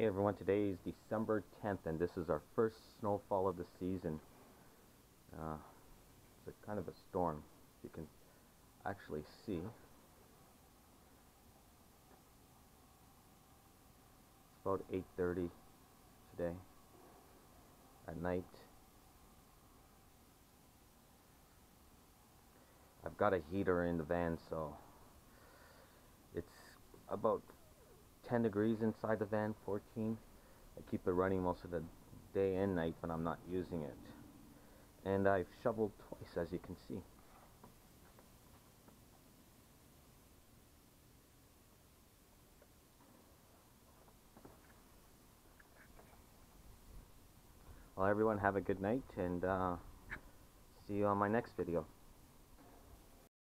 Hey everyone, today is December 10th and this is our first snowfall of the season. It's a kind of a storm, you can actually see. It's about 8:30 today at night. I've got a heater in the van, so it's about 10 degrees inside the van, 14. I keep it running most of the day and night when I'm not using it. And I've shoveled twice, as you can see. Well, everyone have a good night, and see you on my next video.